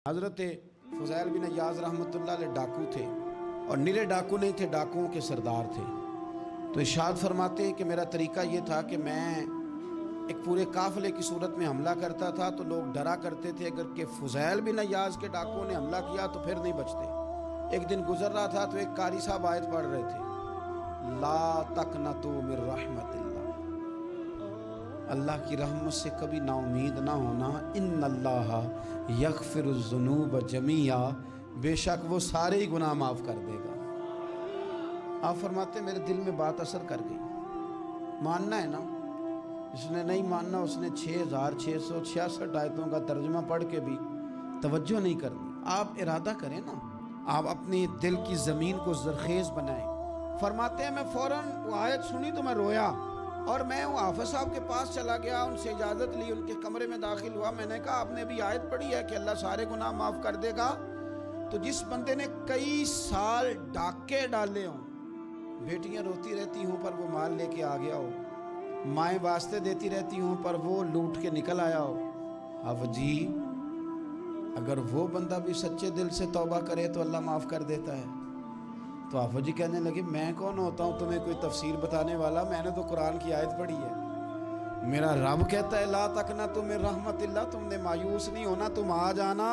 حضرت فضیل بن عیاض رحمۃ اللہ علیہ ڈاکو تھے، اور نرے ڈاکو نہیں تھے، ڈاکوؤں کے سردار تھے۔ تو ارشاد فرماتے ہیں کہ میرا طریقہ یہ تھا کہ میں ایک پورے قافلے کی صورت میں حملہ کرتا تھا تو لوگ ڈرا کرتے تھے اگر کہ فضیل بن عیاض کے ڈاکوؤں نے حملہ کیا تو پھر نہیں بچتے۔ ایک دن گزر رہا تھا تو ایک قاری صاحب آیت پڑھ رہے تھے، لا تقنطوا من رحمت اللہ، اللہ کی رحمت سے کبھی نا امید نہ ہونا، ان اللہ یغفر الذنوب جمیعا، بے شک وہ سارے ہی گناہ معاف کر دے گا۔ آپ فرماتے ہیں میرے دل میں بات اثر کر گئی، ماننا ہے نا۔ جس نے نہیں ماننا اس نے 6666 آیتوں کا ترجمہ پڑھ کے بھی توجہ نہیں کرنی۔ آپ ارادہ کریں نا، آپ اپنی دل کی زمین کو زرخیز بنائیں۔ فرماتے ہیں میں فوراً وہ آیت سنی تو میں رویا، اور میں وہ حافظ صاحب کے پاس چلا گیا، ان سے اجازت لی، ان کے کمرے میں داخل ہوا۔ میں نے کہا آپ نے بھی آیت پڑھی ہے کہ اللہ سارے گناہ معاف کر دے گا؟ تو جس بندے نے کئی سال ڈاکے ڈالے ہوں، بیٹیاں روتی رہتی ہوں پر وہ مال لے کے آ گیا ہو، مائیں واسطے دیتی رہتی ہوں پر وہ لوٹ کے نکل آیا ہو، اب جی اگر وہ بندہ بھی سچے دل سے توبہ کرے تو اللہ معاف کر دیتا ہے۔ تو آفا جی کہنے لگے میں کون ہوتا ہوں تمہیں کوئی تفسیر بتانے والا، میں نے تو قرآن کی آیت پڑھی ہے، میرا رب کہتا ہے لا تقنطوا من رحمت اللہ، تم نے مایوس نہیں ہونا، تم آ جانا،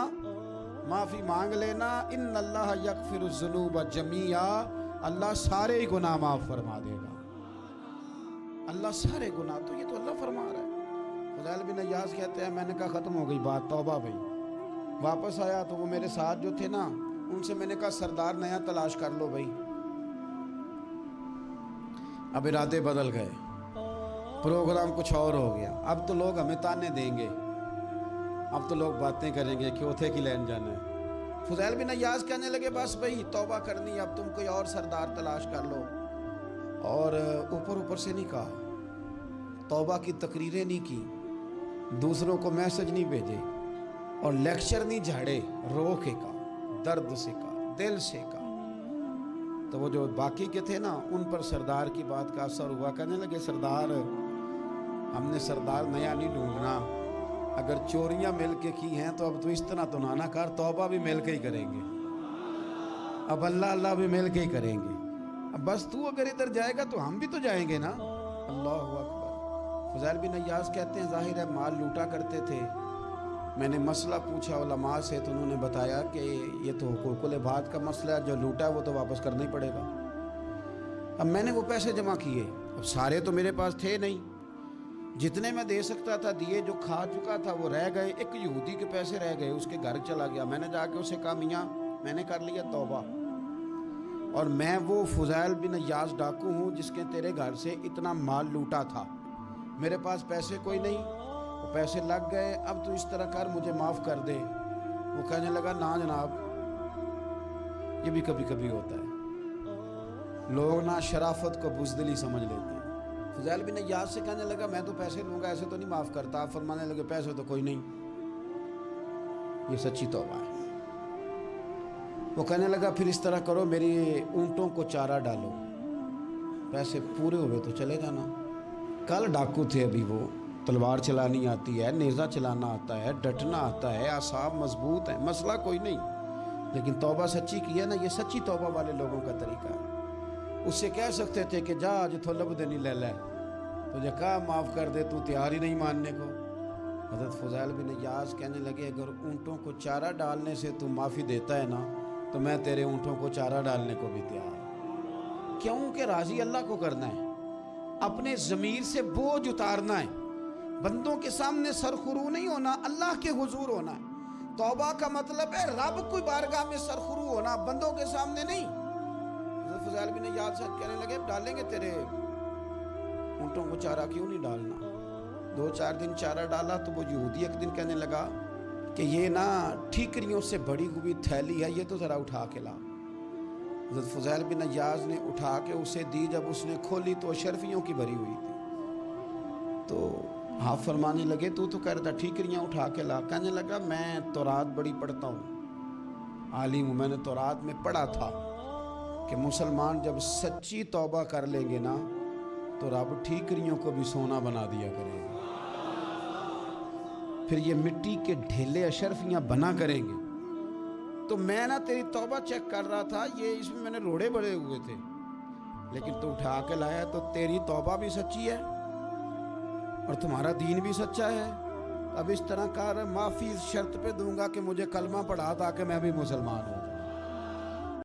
معافی مانگ لینا، ان اللہ یغفر الذنوب جمیعا، اللہ سارے گناہ معاف فرما دے گا، اللہ سارے گناہ۔ تو یہ تو اللہ فرما رہا ہے۔ فضیل بن عیاض کہتے ہیں میں نے کہا ختم ہو گئی بات، توبہ بھائی۔ واپس آیا تو وہ میرے ساتھ جو تھے نا ان سے میں نے کہا سردار نیا تلاش کر لو بھائی۔ اب ارادے بدل گئے، پروگرام کچھ اور ہو گیا۔ اب تو لوگ ہمیں تانے دیں گے، اب تو لوگ باتیں کریں گے کہ اوتھے کی لین جانا ہے۔ فضیل بن عیاض کہنے لگے بس بھائی توبہ کرنی، اب تم کوئی اور سردار تلاش کر لو۔ اور اوپر سے نہیں کہا، توبہ کی تقریریں نہیں کی، دوسروں کو میسج نہیں بھیجے، اور لیکچر نہیں جھاڑے، رو کے کہا، درد سے کہا، دل سے کہا۔ تو وہ جو باقی کے تھے نا ان پر سردار کی بات کا اثر ہوا، کہنے لگے سردار ہم نے سردار نیا نہیں ڈھونڈنا، اگر چوریاں مل کے کی ہیں تو اب تو اس طرح تو نہ کر، توبہ بھی مل کے ہی کریں گے، اب اللہ بھی مل کے ہی کریں گے، اب بس تو اگر ادھر جائے گا تو ہم بھی تو جائیں گے نا۔ اللہ اکبر۔ فضیل بن عیاض کہتے ہیں ظاہر ہے مال لوٹا کرتے تھے، میں نے مسئلہ پوچھا علماء سے تو انہوں نے بتایا کہ یہ تو حقوق العباد کا مسئلہ ہے، جو لوٹا ہے وہ تو واپس کرنا ہی پڑے گا۔ اب میں نے وہ پیسے جمع کیے، اب سارے تو میرے پاس تھے نہیں، جتنے میں دے سکتا تھا دیے، جو کھا چکا تھا وہ رہ گئے۔ ایک یہودی کے پیسے رہ گئے، اس کے گھر چلا گیا، میں نے جا کے اسے کہا میاں میں نے کر لیا توبہ، اور میں وہ فضیل بن عیاض ڈاکو ہوں جس کے تیرے گھر سے اتنا مال لوٹا تھا، میرے پاس پیسے کوئی نہیں، وہ پیسے لگ گئے، اب تو اس طرح کر مجھے معاف کر دے۔ وہ کہنے لگا نا جناب، یہ بھی کبھی کبھی ہوتا ہے، لوگ نا شرافت کو بزدلی سمجھ لیتے ہیں۔ فضیل بن عیاض سے کہنے لگا میں تو پیسے لوں گا، ایسے تو نہیں معاف کرتا۔ آپ فرمانے لگے پیسے تو کوئی نہیں، یہ سچی توبہ ہے۔ وہ کہنے لگا پھر اس طرح کرو میری اونٹوں کو چارہ ڈالو، پیسے پورے ہوئے تو چلے جانا۔ کل ڈاکو تھے، ابھی وہ تلوار چلانی آتی ہے، نیزہ چلانا آتا ہے، ڈٹنا آتا ہے، اعصاب مضبوط ہیں، مسئلہ کوئی نہیں، لیکن توبہ سچی کی ہے نا، یہ سچی توبہ والے لوگوں کا طریقہ ہے۔ اس سے کہہ سکتے تھے کہ جا آج تھولب دینی لے لے، تجھے کہا معاف کر دے، تو تیار ہی نہیں ماننے کو۔ حضرت فضیل بن عیاض کہنے لگے اگر اونٹوں کو چارہ ڈالنے سے تو معافی دیتا ہے نا تو میں تیرے اونٹوں کو چارہ ڈالنے کو بھی تیار ہوں، کیونکہ راضی اللہ کو کرنا ہے، اپنے ضمیر سے بوجھ اتارنا ہے، بندوں کے سامنے سرخرو نہیں ہونا، اللہ کے حضور ہونا ہے۔ توبہ کا مطلب ہے رب کوئی بارگاہ میں سرخرو ہونا، بندوں کے سامنے نہیں۔ حضرت فضیل بن عیاض صاحب کہنے لگے ڈالیں گے تیرے اونٹوں کو چارہ، کیوں نہیں ڈالنا۔ 2-4 دن چارہ ڈالا تو وہ یہودی ایک دن کہنے لگا کہ یہ نا ٹھیکریوں سے بڑی ہوئی تھیلی ہے، یہ تو ذرا اٹھا کے لا۔ حضرت فضیل بن عیاض نے اٹھا کے اسے دی، جب اس نے کھولی تو اشرفیوں کی بھری ہوئی تھی۔ تو آپ فرمانے لگے تو کہہ رہا تھا ٹھیکریاں اٹھا کے لا۔ کہنے لگا میں تورات بڑی پڑھتا ہوں، عالم ہوں، میں نے تورات میں پڑھا تھا کہ مسلمان جب سچی توبہ کر لیں گے نا تو رب ٹھیکریوں کو بھی سونا بنا دیا کرے گا، پھر یہ مٹی کے ڈھیلے اشرفیاں بنا کریں گے، تو میں نا تیری توبہ چیک کر رہا تھا, یہ اس میں نے روڑے بڑے ہوئے تھے, لیکن تو اٹھا کے لایا تو تیری توبہ بھی سچی ہے اور تمہارا دین بھی سچا ہے. اب اس طرح کر, معافی اس شرط پہ دوں گا کہ مجھے کلمہ پڑھا تاکہ میں بھی مسلمان ہوں.